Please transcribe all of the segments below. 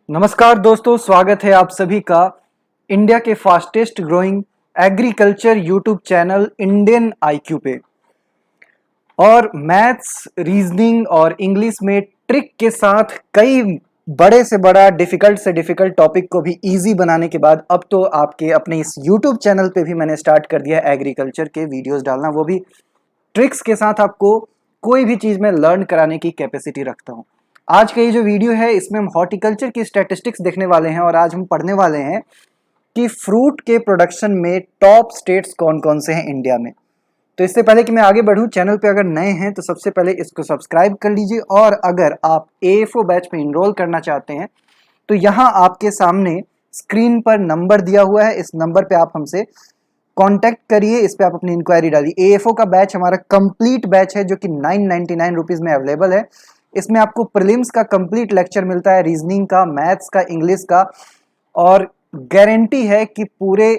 नमस्कार दोस्तों, स्वागत है आप सभी का इंडिया के fastest growing agriculture YouTube channel Indian IQ पे। और मैथ्स, रीजनिंग और इंग्लिश में ट्रिक के साथ कई बड़े से बड़ा, डिफिकल्ट से डिफिकल्ट टॉपिक को भी इजी बनाने के बाद अब तो आपके अपने इस यूट्यूब चैनल पे भी मैंने स्टार्ट कर दिया एग्रीकल्चर के वीडियोस डालना, वो भी ट्रिक्स के साथ। आपको कोई भी चीज में लर्न कराने की कैपेसिटी रखता हूँ। आज का ये जो वीडियो है इसमें हम हॉर्टिकल्चर की स्टैटिस्टिक्स देखने वाले हैं और आज हम पढ़ने वाले हैं कि फ्रूट के प्रोडक्शन में टॉप स्टेट्स कौन कौन से हैं इंडिया में। तो इससे पहले कि मैं आगे बढ़ूं, चैनल पे अगर नए हैं तो सबसे पहले इसको सब्सक्राइब कर लीजिए, और अगर आप AFO बैच में इनरोल करना चाहते हैं तो यहाँ आपके सामने स्क्रीन पर नंबर दिया हुआ है, इस नंबर पे आप हमसे कांटेक्ट करिए, इस पे आप अपनी इंक्वायरी डालिए। AFO का बैच हमारा कंप्लीट बैच है जो कि 999 रुपीज में अवेलेबल है। इसमें आपको प्रीलिम्स का कंप्लीट लेक्चर मिलता है, रीजनिंग का, मैथ्स का, इंग्लिश का, और गारंटी है कि पूरे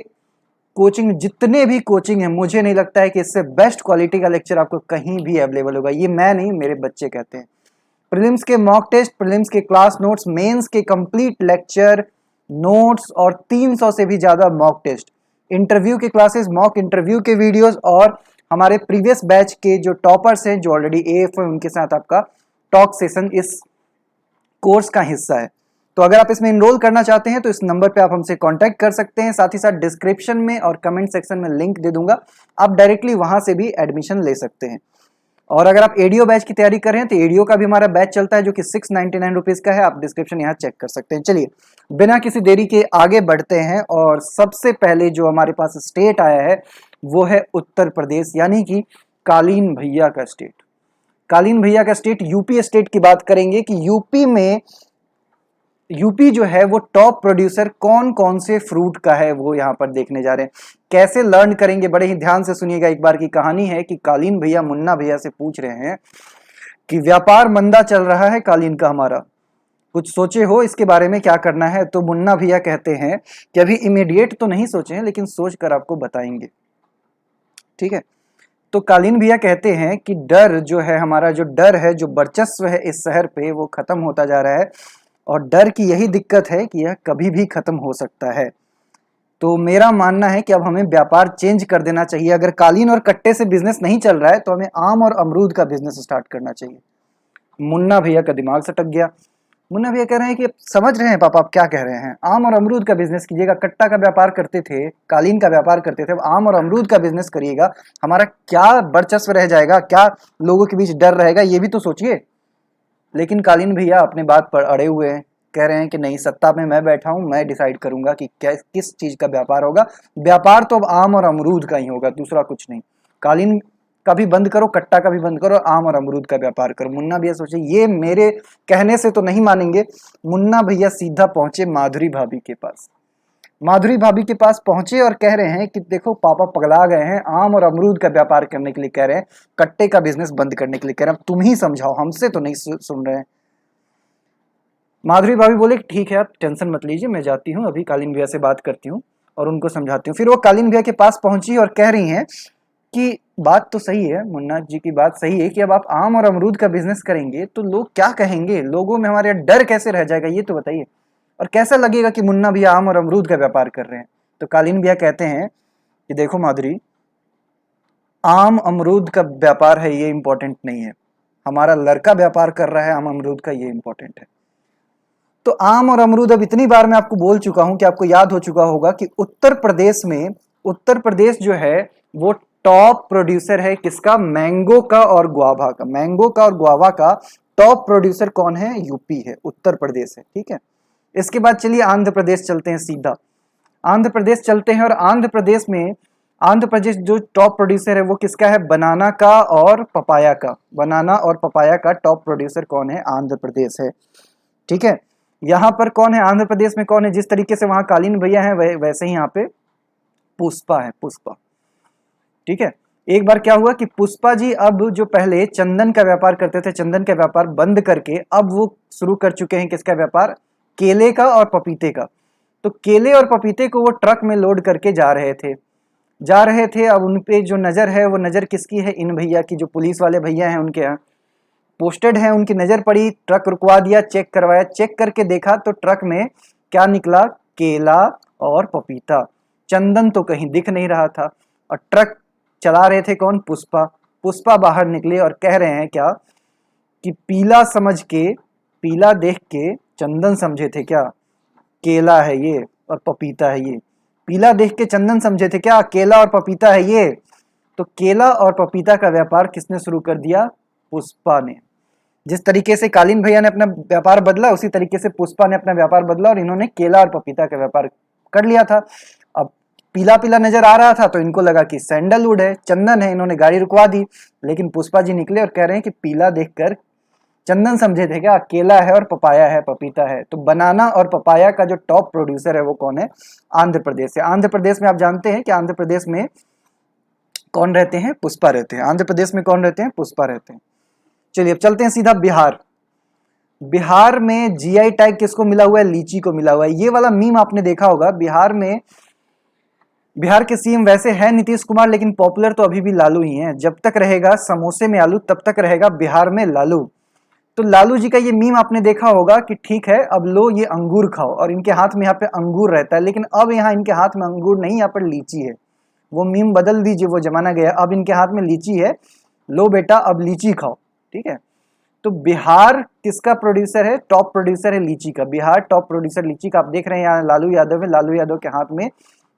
कोचिंग, जितने भी कोचिंग है, मुझे नहीं लगता है कि इससे बेस्ट क्वालिटी का लेक्चर आपको कहीं भी अवेलेबल होगा। ये मैं नहीं, मेरे बच्चे कहते हैं। प्रीलिम्स के मॉक टेस्ट, प्रीलिम्स के क्लास नोट्स, मेंस के कंप्लीट लेक्चर नोट्स और 300 से भी ज्यादा मॉक टेस्ट, इंटरव्यू के क्लासेस, मॉक इंटरव्यू के वीडियोस, और हमारे प्रीवियस बैच के जो टॉपर्स हैं जो ऑलरेडी AFO है उनके साथ आपका टॉक सेशन इस कोर्स का हिस्सा है। तो अगर आप इसमें इनरोल करना चाहते हैं तो इस नंबर पे आप हमसे कांटेक्ट कर सकते हैं। साथ ही साथ डिस्क्रिप्शन में और कमेंट सेक्शन में लिंक दे दूंगा, आप डायरेक्टली वहां से भी एडमिशन ले सकते हैं। और अगर आप एडीओ बैच की तैयारी कर रहे हैं तो एडीओ का भी हमारा बैच चलता है जो कि 699 रुपीज का है, आप डिस्क्रिप्शन यहाँ चेक कर सकते हैं। चलिए बिना किसी देरी के आगे बढ़ते हैं, और सबसे पहले जो हमारे पास स्टेट आया है वो है उत्तर प्रदेश, यानी कि कालीन भैया का स्टेट। कालीन भैया का स्टेट, यूपी स्टेट की बात करेंगे कि यूपी जो है वो टॉप प्रोड्यूसर कौन कौन से फ्रूट का है वो यहाँ पर देखने जा रहे हैं। कैसे लर्न करेंगे, बड़े ही ध्यान से सुनिएगा। एक बार की कहानी है कि कालीन भैया मुन्ना भैया से पूछ रहे हैं कि व्यापार मंदा चल रहा है कालीन का हमारा, कुछ सोचे हो इसके बारे में, क्या करना है? तो मुन्ना भैया कहते हैं कि अभी इमीडिएट तो नहीं सोचे हैं, लेकिन सोच कर आपको बताएंगे। ठीक है, तो कालीन भैया कहते हैं कि डर जो है, हमारा जो डर है, जो वर्चस्व है इस शहर पे, वो खत्म होता जा रहा है, और डर की यही दिक्कत है कि यह कभी भी खत्म हो सकता है। तो मेरा मानना है कि अब हमें व्यापार चेंज कर देना चाहिए। अगर कालीन और कट्टे से बिजनेस नहीं चल रहा है तो हमें आम और अमरूद का बिजनेस स्टार्ट करना चाहिए। मुन्ना भैया का दिमाग सटक गया। मुन्ना भैया कह रहे हैं कि समझ रहे हैं पापा आप क्या कह रहे हैं, आम और अमरूद का बिजनेस कीजिएगा। कट्टा का व्यापार करते थे, कालीन का व्यापार करते थे, अब आम और अमरूद का बिजनेस करिएगा। हमारा क्या वर्चस्व रह जाएगा, क्या लोगों के बीच डर रहेगा, ये भी तो सोचिए। लेकिन कालीन भैया अपने बात पर अड़े हुए हैं, कह रहे हैं कि नहीं, सत्ता में मैं बैठा हूं, मैं डिसाइड करूंगा कि क्या किस चीज का व्यापार होगा। व्यापार तो अब आम और अमरूद का ही होगा, दूसरा कुछ नहीं। कालीन का भी बंद करो, कट्टा का भी बंद करो, आम और अमरूद का व्यापार करो। मुन्ना भैया सोचे ये मेरे कहने से तो नहीं मानेंगे। मुन्ना भैया सीधा पहुंचे माधुरी भाभी के पास। माधुरी भाभी के पास पहुंचे और कह रहे हैं कि देखो पापा पगला गए हैं, आम और अमरूद का व्यापार करने के लिए कह रहे हैं, कट्टे का बिजनेस बंद करने के लिए कह रहे हैं, अब तुम ही समझाओ, हमसे तो नहीं सुन रहे हैं। माधुरी भाभी बोले ठीक है, आप टेंशन मत लीजिए, मैं जाती हूँ, अभी कालीन भैया से बात करती हूँ और उनको समझाती हूँ। फिर वो कालीन भैया के पास पहुंची और कह रही हैं कि बात तो सही है, मुन्ना जी की बात सही है कि अब आप आम और अमरूद का बिजनेस करेंगे तो लोग क्या कहेंगे, लोगों में हमारे डर कैसे रह जाएगा, ये तो बताइए, और कैसा लगेगा कि मुन्ना भैया आम और अमरूद का व्यापार कर रहे हैं। तो कालीन भैया कहते हैं कि देखो माधुरी, आम अमरूद का व्यापार है ये इंपॉर्टेंट नहीं है, हमारा लड़का व्यापार कर रहा है आम अमरूद का, ये इंपॉर्टेंट है। तो आम और अमरूद, अब इतनी बार मैं आपको बोल चुका हूं कि आपको याद हो चुका होगा कि उत्तर प्रदेश में, उत्तर प्रदेश जो है वो टॉप प्रोड्यूसर है किसका, मैंगो का और गुआवा का। मैंगो का और गुआवा का टॉप प्रोड्यूसर कौन है, यूपी है, उत्तर प्रदेश है। ठीक है, इसके बाद चलिए आंध्र प्रदेश चलते हैं, सीधा आंध्र प्रदेश चलते हैं। और आंध्र प्रदेश में, आंध्र प्रदेश जो टॉप प्रोड्यूसर है वो किसका है, बनाना का और पपाया का। बनाना और पपाया का टॉप प्रोड्यूसर कौन है, आंध्र प्रदेश है। ठीक है, यहाँ पर कौन है, आंध्र प्रदेश में कौन है, जिस तरीके से वहां कालीन भैया है वैसे ही यहाँ पे पुष्पा है, पुष्पा। ठीक है, एक बार क्या हुआ कि पुष्पा जी अब जो पहले चंदन का व्यापार करते थे, चंदन का व्यापार बंद करके अब वो शुरू कर चुके हैं किसका व्यापार, केले का और पपीते का। तो केले और पपीते को वो ट्रक में लोड करके जा रहे थे। अब उनपे जो नजर है वो नजर किसकी है, इन भैया की, जो पुलिस वाले भैया हैं उनके यहाँ। पोस्टेड हैं, उनकी नज़र पड़ी, ट्रक रुकवा दिया, चेक करवाया, चेक करके देखा तो ट्रक में क्या निकला, केला और पपीता। चंदन तो कहीं दिख नहीं रहा था। और ट्रक चला रहे थे कौन, पुष्पा। पुष्पा बाहर निकले और कह रहे हैं क्या कि पीला समझ के, पीला देख के चंदन समझे थे क्या, केला है ये और पपीता है ये। पीला देख के चंदन समझे थे क्या, केला और पपीता है ये। तो केला और पपीता का व्यापार किसने शुरू कर दिया, पुष्पा ने। जिस तरीके से कालीन भैया ने अपना व्यापार बदला, उसी तरीके से पुष्पा ने अपना व्यापार बदला और इन्होंने केला और पपीता का व्यापार कर लिया था। अब पीला पीला नजर आ रहा था तो इनको लगा कि सैंडलवुड है, चंदन है, इन्होंने गाड़ी रुकवा दी। लेकिन पुष्पा जी निकले और कह रहे हैं कि पीला देखकर चंदन समझे थे क्या, केला है और पपाया है, पपीता है। तो बनाना और पपाया का जो टॉप प्रोड्यूसर है वो कौन है, आंध्र प्रदेश से। आंध्र प्रदेश में आप जानते हैं कि आंध्र प्रदेश में कौन रहते हैं, पुष्पा रहते हैं। आंध्र प्रदेश में कौन रहते हैं, पुष्पा रहते हैं। चलिए अब चलते हैं सीधा बिहार। बिहार में जीआई टैग किसको मिला हुआ है, लीची को मिला हुआ है। ये वाला मीम आपने देखा होगा। बिहार में, बिहार के सीएम वैसे है नीतीश कुमार, लेकिन पॉपुलर तो अभी भी लालू ही है। जब तक रहेगा समोसे में आलू तब तक रहेगा बिहार में लालू। तो लालू जी का ये मीम आपने देखा होगा कि ठीक है अब लो ये अंगूर खाओ, और इनके हाथ में यहाँ पे अंगूर रहता है, लेकिन अब यहाँ इनके हाथ में अंगूर नहीं, यहाँ पर लीची है। वो मीम बदल दीजिए, वो जमाना गया, अब इनके हाथ में लीची है, लो बेटा अब लीची खाओ, ठीक है। तो बिहार किसका प्रोड्यूसर है, टॉप प्रोड्यूसर है लीची का। बिहार टॉप प्रोड्यूसर लीची का। आप देख रहे हैं यहाँ लालू यादव है, लालू यादव के हाथ में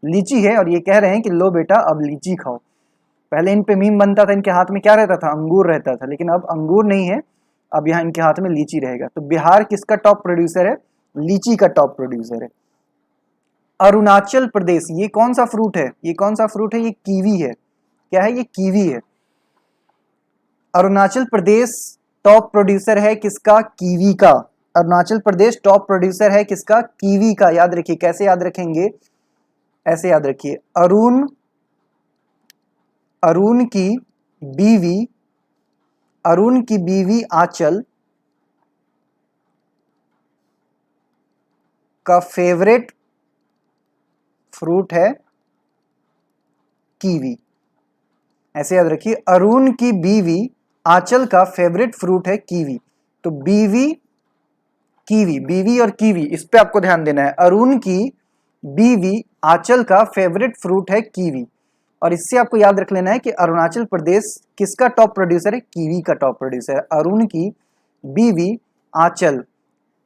लीची है और ये कह रहे हैं कि लो बेटा अब लीची खाओ। पहले इन पे मीम बनता था, इनके हाथ में क्या रहता था, अंगूर रहता था, लेकिन अब अंगूर नहीं है, अब यहाँ इनके हाथ में लीची रहेगा। तो बिहार किसका टॉप प्रोड्यूसर है, लीची का टॉप प्रोड्यूसर है। अरुणाचल प्रदेश, ये कौन सा फ्रूट है, ये कौन सा फ्रूट है, ये कीवी है। क्या है, ये कीवी है। अरुणाचल प्रदेश टॉप प्रोड्यूसर है किसका, कीवी का। अरुणाचल प्रदेश टॉप प्रोड्यूसर है किसका, कीवी का। याद रखिए, कैसे याद रखेंगे, ऐसे याद रखिए, अरुण, अरुण की बीवी, अरुण की बीवी आंचल का फेवरेट फ्रूट है कीवी। ऐसे याद रखिए, अरुण की बीवी आंचल का फेवरेट फ्रूट है कीवी। तो बीवी, कीवी, बीवी और कीवी, इस पे आपको ध्यान देना है। अरुण की बीवी आंचल का फेवरेट फ्रूट है कीवी। और इससे आपको याद रख लेना है कि अरुणाचल प्रदेश किसका टॉप प्रोड्यूसर है, कीवी का टॉप प्रोड्यूसर है। अरुण की बीवी आंचल,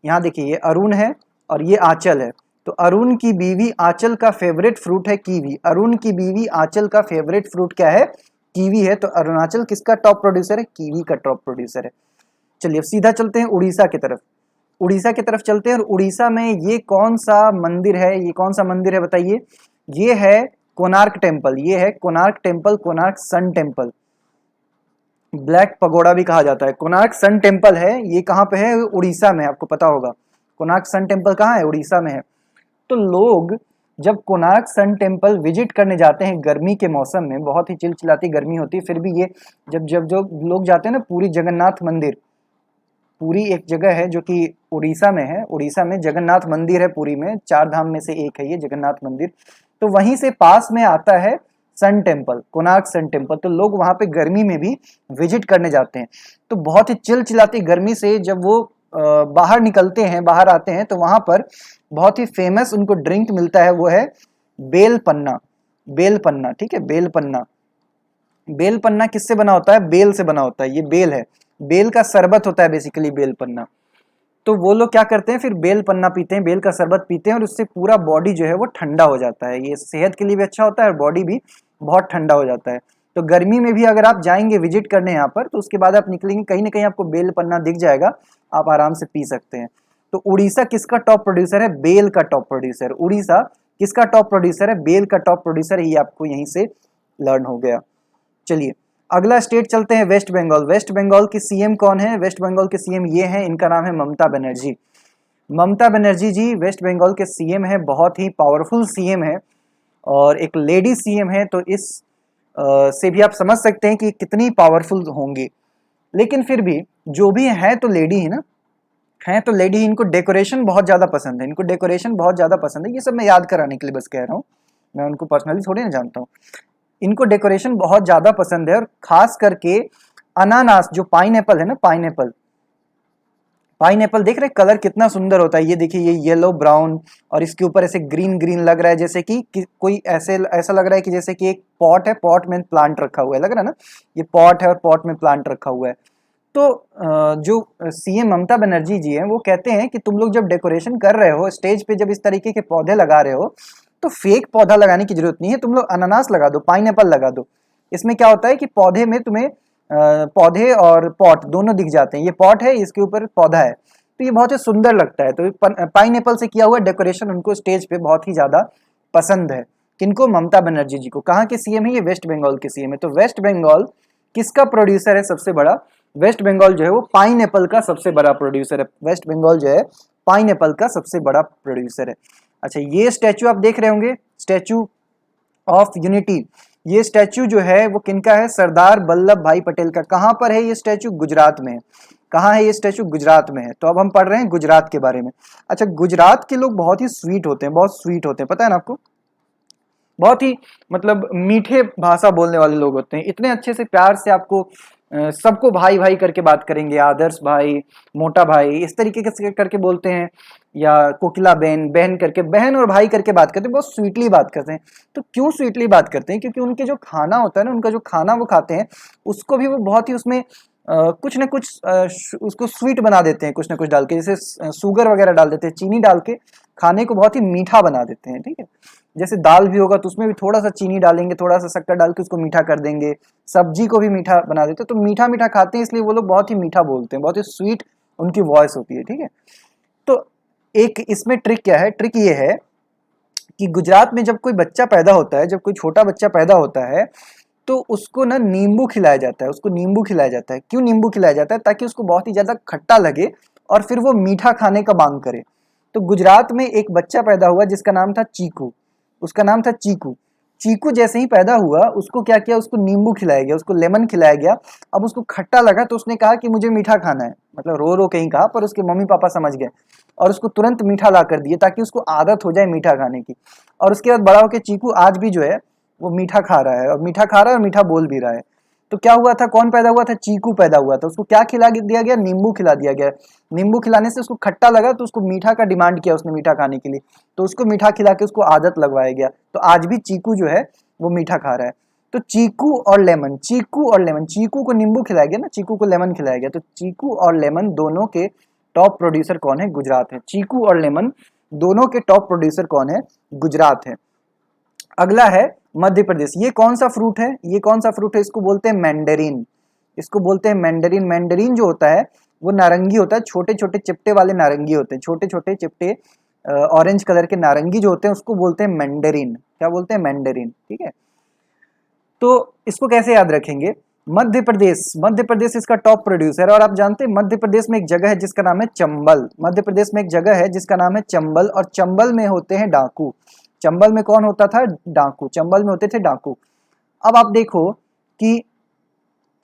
यहां देखिए ये अरुण है और ये आंचल है, तो अरुण की बीवी आंचल का फेवरेट फ्रूट है कीवी। अरुण की बीवी आंचल का फेवरेट फ्रूट क्या है, कीवी है। तो अरुणाचल किसका टॉप प्रोड्यूसर है, कीवी का टॉप प्रोड्यूसर है। चलिए अब सीधा चलते हैं उड़ीसा की तरफ। उड़ीसा की तरफ चलते हैं और उड़ीसा में ये कौन सा मंदिर है, ये कौन सा मंदिर है बताइए। ये है कोणार्क टेम्पल, ये है Konark temple, Konark sun temple, black pagoda भी कहा जाता है। कोणार्क सन टेम्पल है, ये कहाँ पे है, उड़ीसा में, आपको पता होगा। कोणार्क सन टेम्पल कहाँ है, उड़ीसा में है। तो लोग जब कोणार्क सन टेम्पल विजिट करने जाते हैं गर्मी के मौसम में, बहुत ही चिलचिलाती गर्मी होती है, फिर भी ये जब जब जो लोग जाते हैं ना, पूरी जगन्नाथ मंदिर, पूरी एक जगह है जो कि उड़ीसा में है, उड़ीसा में जगन्नाथ मंदिर है, पूरी में 4 धाम में से एक है ये जगन्नाथ मंदिर। तो वहीं से पास में आता है sun temple, Konark sun temple. तो लोग वहां पे गर्मी में भी विजिट करने जाते हैं। तो बहुत ही चिलचिलाती गर्मी से जब वो बाहर निकलते हैं, बाहर आते हैं, तो वहां पर बहुत ही फेमस उनको ड्रिंक मिलता है, वो है बेल पन्ना। बेल पन्ना, ठीक है, बेल पन्ना। बेल पन्ना किससे बना होता है, बेल से बना होता है। ये बेल है, बेल का शरबत होता है बेसिकली बेल पन्ना। तो वो लोग क्या करते हैं, फिर बेल पन्ना पीते हैं, बेल का शरबत पीते हैं, और उससे पूरा बॉडी जो है वो ठंडा हो जाता है। ये सेहत के लिए भी अच्छा होता है और बॉडी भी बहुत ठंडा हो जाता है। तो गर्मी में भी अगर आप जाएंगे विजिट करने यहाँ पर, तो उसके बाद आप निकलेंगे, कहीं ना कहीं आपको बेल पन्ना दिख जाएगा, आप आराम से पी सकते हैं। तो उड़ीसा किसका टॉप प्रोड्यूसर है, बेल का टॉप प्रोड्यूसर। उड़ीसा किसका टॉप प्रोड्यूसर है, बेल का टॉप प्रोड्यूसर है। ये आपको यहीं से लर्न हो गया। चलिए अगला स्टेट चलते हैं, वेस्ट बंगाल। वेस्ट बंगाल की सीएम कौन है, वेस्ट बंगाल के सीएम ये हैं, इनका नाम है ममता बनर्जी। ममता बनर्जी जी वेस्ट बंगाल के सीएम है, बहुत ही पावरफुल सीएम है और एक लेडी सीएम है। तो इस से भी आप समझ सकते हैं कि कितनी पावरफुल होंगी। लेकिन फिर भी जो भी है तो लेडी ही ना, है तो लेडी। इनको डेकोरेशन बहुत ज़्यादा पसंद है, इनको डेकोरेशन बहुत ज़्यादा पसंद है। ये सब मैं याद कराने के लिए बस कह रहा हूँ, मैं उनको पर्सनली थोड़ी ना जानता हूँ। इनको डेकोरेशन बहुत ज़्यादा पसंद है और ख़ास करके अनानास, जो पाइनएप्पल है ना, पाइनएप्पल, पाइनएप्पल देख रहे कलर कितना सुंदर होता है, ये देखिए ये येलो ब्राउन और इसके ऊपर ऐसे ग्रीन ग्रीन लग रहा है, जैसे कि कोई ऐसा लग रहा है कि जैसे कि एक पॉट है, पॉट में प्लांट रखा हुआ है, लग रहा है ना, ये पॉट है और पॉट में प्लांट रखा हुआ है। तो जो सीएम ममता बनर्जी जी हैं वो कहते हैं कि तुम लोग जब डेकोरेशन कर रहे हो स्टेज पे, जब इस तरीके के पौधे लगा रहे हो तो फेक पौधा लगाने की जरूरत नहीं है, तुम लोग अनानास लगा दो, पाइनएप्पल लगा दो। इसमें क्या होता है कि पौधे में तुम्हें पौधे और पॉट दोनों दिख जाते हैं, ये पॉट है, इसके ऊपर पौधा है, तो ये बहुत ही सुंदर लगता है। तो पाइनएप्पल से किया हुआ डेकोरेशन उनको स्टेज पे बहुत ही ज्यादा पसंद है। किनको? ममता बनर्जी जी को। कहाँ के सीएम है ये? वेस्ट बंगाल के सीएम है। तो वेस्ट बंगाल किसका प्रोड्यूसर है सबसे बड़ा? वेस्ट बंगाल जो है वो पाइनएप्पल का सबसे बड़ा प्रोड्यूसर है। वेस्ट बंगाल जो है पाइनएप्पल का सबसे बड़ा प्रोड्यूसर है। अच्छा, ये स्टैचू आप देख रहे होंगे, स्टैचू ऑफ यूनिटी, ये स्टैचू जो है वो किनका है? सरदार वल्लभ भाई पटेल का। कहां पर है ये स्टैचू? गुजरात में है। कहां है ये स्टैचू? गुजरात में है। तो अब हम पढ़ रहे हैं गुजरात के बारे में। अच्छा, गुजरात के लोग बहुत ही स्वीट होते हैं, बहुत स्वीट होते हैं, पता है ना आपको? बहुत ही मतलब मीठे भाषा बोलने वाले लोग होते हैं, इतने अच्छे से प्यार से आपको सबको भाई भाई करके बात करेंगे, आदर्श भाई, मोटा भाई, इस तरीके के करके बोलते हैं, या कोकिला बहन, बहन करके, बहन और भाई करके बात करते हैं, बहुत स्वीटली बात करते हैं। तो क्यों स्वीटली बात करते हैं? क्योंकि उनके जो खाना होता है ना, उनका जो खाना वो खाते हैं उसको भी वो बहुत ही उसमें कुछ ना कुछ उसको स्वीट बना देते हैं, कुछ ना कुछ डाल के, जैसे शुगर वगैरह डाल देते हैं, चीनी डाल के खाने को बहुत ही मीठा बना देते हैं, ठीक है। जैसे दाल भी होगा तो उसमें भी थोड़ा सा चीनी डालेंगे, थोड़ा सा शक्कर डाल के उसको मीठा कर देंगे, सब्जी को भी मीठा बना देते हैं, तो मीठा मीठा खाते हैं, इसलिए वो लोग बहुत ही मीठा बोलते हैं, बहुत ही स्वीट उनकी वॉइस होती है, ठीक है। तो एक इसमें ट्रिक क्या है? ट्रिक ये है कि गुजरात में जब कोई बच्चा पैदा होता है, जब कोई छोटा बच्चा पैदा होता है तो उसको ना नींबू खिलाया जाता है, उसको नींबू खिलाया जाता है। क्यों नींबू खिलाया जाता है? ताकि उसको बहुत ही ज्यादा खट्टा लगे और फिर वो मीठा खाने का मांग करे। तो गुजरात में एक बच्चा पैदा हुआ जिसका नाम था चीकू, उसका नाम था चीकू। चीकू जैसे ही पैदा हुआ उसको क्या किया? उसको नींबू खिलाया गया, उसको लेमन खिलाया गया। अब उसको खट्टा लगा तो उसने कहा कि मुझे मीठा खाना है, मतलब रो रो के ही कहा, पर उसके मम्मी पापा समझ गए और उसको तुरंत मीठा ला कर दिए ताकि उसको आदत हो जाए मीठा खाने की। और उसके बाद बड़ा होकर चीकू आज भी जो है वो मीठा खा रहा है, और मीठा खा रहा है और मीठा बोल भी रहा है। तो क्या हुआ था? कौन पैदा हुआ था? चीकू पैदा हुआ था। उसको क्या खिला दिया गया? नींबू खिला दिया गया। नींबू खिलाने से उसको खट्टा लगा तो उसको मीठा का डिमांड किया उसने, मीठा खाने के लिए, तो उसको मीठा खिला के उसको आदत लगवाया गया। तो आज भी चीकू जो है वो मीठा खा रहा है। तो चीकू और लेमन, चीकू और लेमन, चीकू को नींबू खिलाया गया ना, चीकू को लेमन खिलाया गया, तो चीकू और लेमन दोनों के टॉप प्रोड्यूसर कौन है? गुजरात है। चीकू और लेमन दोनों के टॉप प्रोड्यूसर कौन है? गुजरात है। अगला है मध्य प्रदेश। ये कौन सा फ्रूट है? ये कौन सा फ्रूट है? इसको बोलते हैं मैंडरीन, इसको बोलते हैं मैंडरीन। मैंडरीन जो होता है वो नारंगी होता है, छोटे छोटे चिपटे वाले नारंगी होते हैं, छोटे छोटे चिपटे ऑरेंज कलर के नारंगी जो होते हैं उसको बोलते हैं मैंडरीन। क्या बोलते हैं? मैंडरीन, ठीक है। तो इसको कैसे याद रखेंगे? मध्य प्रदेश, मध्य प्रदेश इसका टॉप प्रोड्यूसर है। और आप जानते हैं मध्य प्रदेश में एक जगह है जिसका नाम है चंबल, मध्य प्रदेश में एक जगह है जिसका नाम है चंबल, और चंबल में होते हैं डाकू। चंबल में कौन होता था? डाकू। चंबल में होते थे डाकू। अब आप देखो कि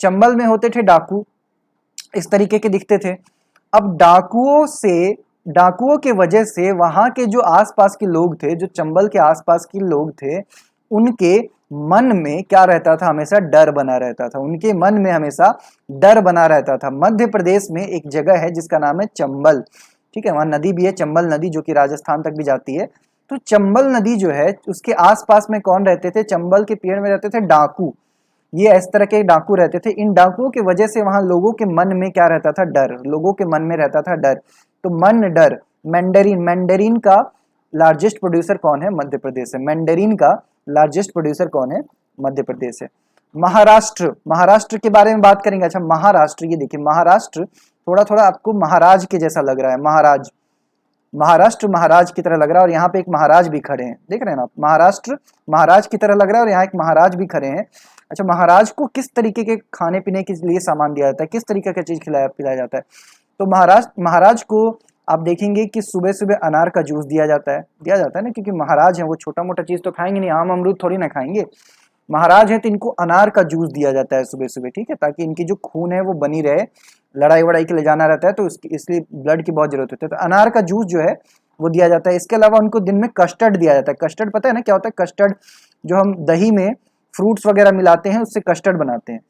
चंबल में होते थे डाकू, इस तरीके के दिखते थे। अब डाकुओं के वजह से वहां के जो आसपास के लोग थे, जो चंबल के आसपास के लोग थे, उनके मन में क्या रहता था? हमेशा डर बना रहता था, उनके मन में हमेशा डर बना रहता था। मध्य प्रदेश में एक जगह है जिसका नाम है चंबल, ठीक है, वहां नदी भी है चंबल नदी, जो कि राजस्थान तक भी जाती है। तो चंबल नदी जो है उसके आसपास में कौन रहते थे? चंबल के पेड़ में रहते थे डाकू। ये इस तरह के डाकू रहते थे। इन डाकुओं की वजह से वहां लोगों के मन में क्या रहता था? डर, लोगों के मन में रहता था डर। तो मन डर, मैंडरीन, मैंडरीन का लार्जेस्ट प्रोड्यूसर कौन है? मध्य प्रदेश है। मैंडरीन का लार्जेस्ट प्रोड्यूसर कौन है? मध्य प्रदेश है। महाराष्ट्र, महाराष्ट्र के बारे में बात करेंगे। अच्छा, महाराष्ट्र, ये देखिए महाराष्ट्र थोड़ा थोड़ा आपको महाराज के जैसा लग रहा है, महाराज, महाराष्ट्र महाराज की तरह लग रहा है, और यहाँ पे एक महाराज भी खड़े हैं, देख रहे हैं ना आप, महाराष्ट्र महाराज की तरह लग रहा है और यहाँ एक महाराज भी खड़े हैं। अच्छा, महाराज को किस तरीके के खाने पीने के लिए सामान दिया जाता है? किस तरीके का चीज खिलाया पिलाया जाता है? तो महाराज को आप देखेंगे कि सुबह सुबह अनार का जूस दिया जाता है ना, क्योंकि महाराज है, वो छोटा मोटा चीज तो खाएंगे नहीं, आम अमरूद थोड़ी ना खाएंगे। महाराज है तो इनको अनार का जूस दिया जाता है सुबह सुबह, ठीक है, ताकि इनकी जो खून है वो बनी रहे, लड़ाई वड़ाई के लिए जाना रहता है तो इसलिए ब्लड की बहुत जरूरत होती है, तो अनार का जूस जो है वो दिया जाता है। इसके अलावा उनको दिन में कस्टर्ड दिया जाता है। कस्टर्ड पता है ना क्या होता है? कस्टर्ड जो हम दही में फ्रूट्स वगैरह मिलाते हैं उससे कस्टर्ड बनाते हैं,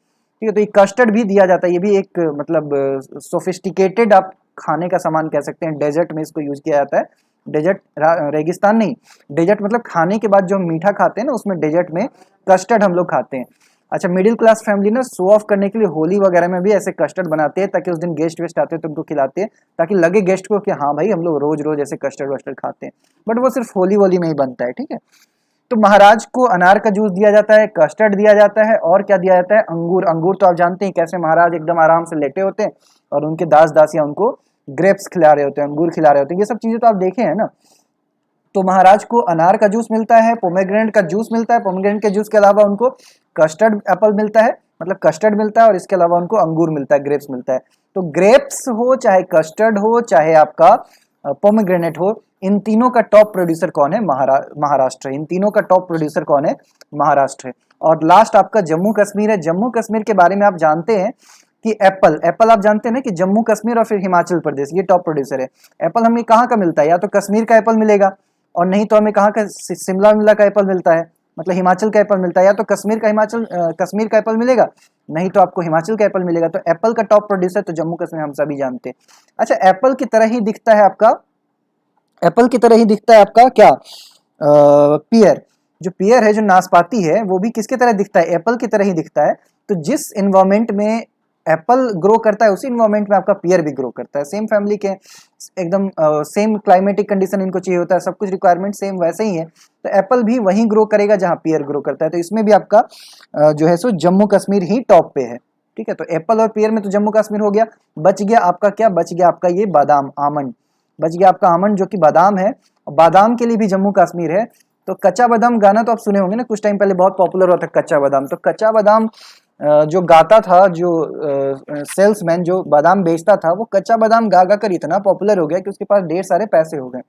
ठीक है। तो ये कस्टर्ड भी दिया जाता है, ये भी एक मतलब सोफिस्टिकेटेड आप खाने का सामान कह सकते हैं। डेजर्ट में इसको यूज किया जाता है। डेजर्ट रेगिस्तान नहीं, डेजर्ट मतलब खाने के बाद जो हम मीठा खाते हैं ना, उसमें डेजर्ट में कस्टर्ड हम लोग खाते हैं। अच्छा, मिडिल क्लास फैमिली ना शो ऑफ करने के लिए होली वगैरह में भी ऐसे कस्टर्ड बनाते हैं, ताकि उस दिन गेस्ट वेस्ट आते हैं तो उनको खिलाते हैं, ताकि लगे गेस्ट को कि हाँ भाई हम लोग रोज रोज ऐसे कस्टर्ड वस्टर्ड खाते हैं। बट वो सिर्फ होली वोली में ही बनता है, ठीक है। तो महाराज को अनार का जूस दिया जाता है, कस्टर्ड दिया जाता है, और क्या दिया जाता है, अंगूर। अंगूर तो आप जानते हैं कैसे महाराज एकदम आराम से लेटे होते हैं और उनके दास दासियां उनको ग्रेप्स खिला रहे होते हैं, अंगूर खिला रहे होते हैं। ये सब चीजें तो आप देखे हैं ना। तो महाराज को अनार का जूस मिलता है, पोमेग्रेनेट का जूस मिलता है, पोमेग्रेनेट के जूस के अलावा उनको कस्टर्ड एप्पल मिलता है, मतलब कस्टर्ड मिलता है, और इसके अलावा उनको अंगूर मिलता है, ग्रेप्स मिलता है। तो ग्रेप्स हो चाहे कस्टर्ड हो चाहे आपका पोमेग्रेनेट हो, इन तीनों का टॉप प्रोड्यूसर कौन है, महाराष्ट्र। इन तीनों का टॉप प्रोड्यूसर कौन है, महाराष्ट्र है। और लास्ट आपका जम्मू कश्मीर है। जम्मू कश्मीर के बारे में आप जानते हैं कि एप्पल एप्पल आप जानते हैं ना कि जम्मू कश्मीर और फिर हिमाचल प्रदेश ये टॉप प्रोड्यूसर है। एप्पल हमें कहाँ का मिलता है, या तो कश्मीर का एप्पल मिलेगा, और नहीं तो हमें कहाँ का शिमला मिला का एप्पल मिलता है, मतलब हिमाचल का एप्पल मिलता है। या तो कश्मीर का एप्पल मिलेगा, नहीं तो आपको हिमाचल का एप्पल मिलेगा। तो एप्पल का टॉप प्रोड्यूसर तो जम्मू कश्मीर हम सभी जानते हैं। अच्छा, एप्पल की तरह ही दिखता है आपका, एप्पल की तरह ही दिखता है आपका क्या, पियर। जो पियर है, जो नाशपाती है, वो भी किसके तरह दिखता है, एप्पल की तरह ही दिखता है। तो जिस इन्वायरमेंट में एप्पल ग्रो करता है उसी इन्वायरमेंट में आपका पियर भी ग्रो करता है। सेम फैमिली के, एकदम सेम क्लाइमेटिक कंडीशन इनको चाहिए होता है, सब कुछ रिक्वायरमेंट सेम वैसे ही है। तो एप्पल भी वहीं ग्रो करेगा जहां पियर ग्रो करता है। तो इसमें भी आपका जो है सो जम्मू कश्मीर ही टॉप पे है, ठीक है। तो एप्पल और पियर में तो जम्मू कश्मीर हो गया। बच गया आपका क्या, बच गया आपका ये बादाम, आमंड। बच गया आपका आमंड जो कि बादाम है, और बादाम के लिए भी जम्मू कश्मीर है। तो कच्चा बादाम गाना तो आप सुने होंगे ना, कुछ टाइम पहले बहुत पॉपुलर हुआ था कच्चा बादाम। तो कच्चा बादाम जो गाता था, जो सेल्समैन जो बादाम बेचता था, वो कच्चा बादाम गा गा कर इतना पॉपुलर हो गया कि उसके पास ढेर सारे पैसे हो गए।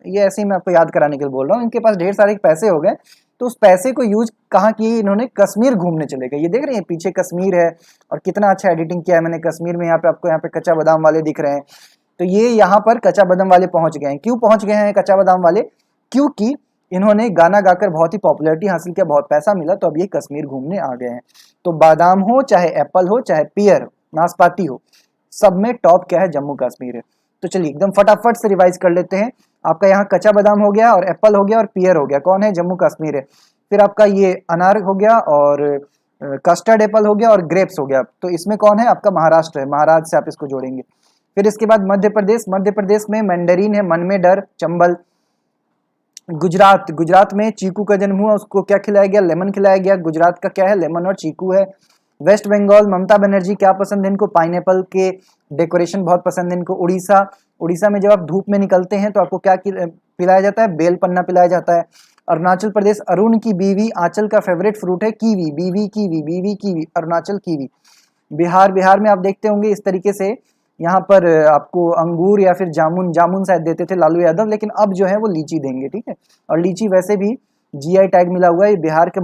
ये ऐसे ही मैं आपको याद कराने के लिए बोल रहा हूँ, इनके पास ढेर सारे पैसे हो गए। तो उस पैसे को यूज कहाँ किए इन्होंने, कश्मीर घूमने चले गए। ये देख रहे हैं पीछे कश्मीर है, और कितना अच्छा एडिटिंग किया है मैंने कश्मीर में। यहाँ पे आपको यहाँ पे कच्चा बादाम वाले दिख रहे हैं। तो ये यहाँ पर कच्चा बादाम वाले पहुंच गए हैं। क्यों पहुंच गए हैं कच्चा बादाम वाले, क्योंकि इन्होंने गाना गाकर बहुत ही पॉपुलैरिटी हासिल किया, बहुत पैसा मिला, तो अब ये कश्मीर घूमने आ गए हैं। तो बादाम हो चाहे एप्पल हो चाहे पियर नाशपाती हो, सब में टॉप क्या है, जम्मू कश्मीर है। तो चलिए एकदम फटाफट से रिवाइज कर लेते हैं। आपका यहाँ कच्चा बादाम हो गया, और एप्पल हो गया, और पियर हो गया, कौन है, जम्मू कश्मीर है। फिर आपका ये अनार हो गया, और कस्टर्ड एप्पल हो गया, और ग्रेप्स हो गया। तो इसमें कौन है, आपका महाराष्ट्र है, महाराष्ट्र से आप इसको जोड़ेंगे। फिर इसके बाद मध्य प्रदेश, मध्य प्रदेश में मैंडरीन है, मन में डर, चंबल। गुजरात, गुजरात में चीकू का जन्म हुआ, उसको क्या खिलाया गया, लेमन खिलाया गया। गुजरात का क्या है, लेमन और चीकू है। वेस्ट बंगाल, ममता बनर्जी, क्या पसंद है इनको, पाइनएप्पल के डेकोरेशन बहुत पसंद है इनको। उड़ीसा, उड़ीसा में जब आप धूप में निकलते हैं तो आपको क्या पिलाया जाता है, बेल पन्ना पिलाया जाता है। अरुणाचल प्रदेश, अरुण की बीवी आंचल का फेवरेट फ्रूट है कीवी, बीवी कीवी, बीवी कीवी, अरुणाचल कीवी। बिहार, बिहार में आप देखते होंगे इस तरीके से, यहाँ पर आपको अंगूर या फिर जामुन, जामुन शायद देते थे लालू यादव, लेकिन अब जो है वो लीची देंगे, ठीक है। और लीची वैसे भी जीआई टैग मिला हुआ है। बिहार के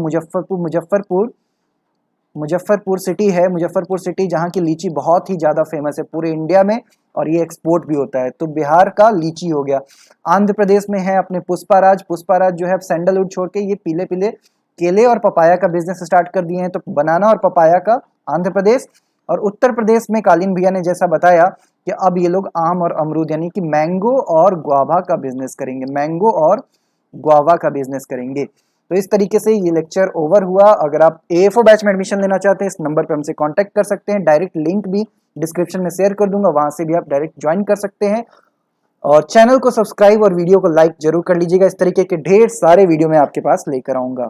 मुजफ्फरपुर सिटी है, मुजफ्फरपुर सिटी, जहाँ की लीची बहुत ही ज़्यादा फेमस है पूरे इंडिया में, और ये एक्सपोर्ट भी होता है। तो बिहार का लीची हो गया। आंध्र प्रदेश में है अपने पुष्पाराज, पुष्पाराज जो है सैंडलवुड छोड़ के ये पीले पीले केले और पपाया का बिजनेस स्टार्ट कर दिए हैं। तो बनाना और पपाया का आंध्र प्रदेश। और उत्तर प्रदेश में कालीन भैया ने जैसा बताया कि अब ये लोग आम और अमरूद यानी कि मैंगो और गुआवा का बिजनेस करेंगे, मैंगो और गुआवा का बिजनेस करेंगे। तो इस तरीके से ये लेक्चर ओवर हुआ। अगर आप AFO बैच में एडमिशन लेना चाहते हैं, इस नंबर पर हमसे कांटेक्ट कर सकते हैं। डायरेक्ट लिंक भी डिस्क्रिप्शन में शेयर कर दूंगा, वहां से भी आप डायरेक्ट ज्वाइन कर सकते हैं। और चैनल को सब्सक्राइब और वीडियो को लाइक जरूर कर लीजिएगा। इस तरीके के ढेर सारे वीडियो मैं आपके पास लेकर आऊंगा।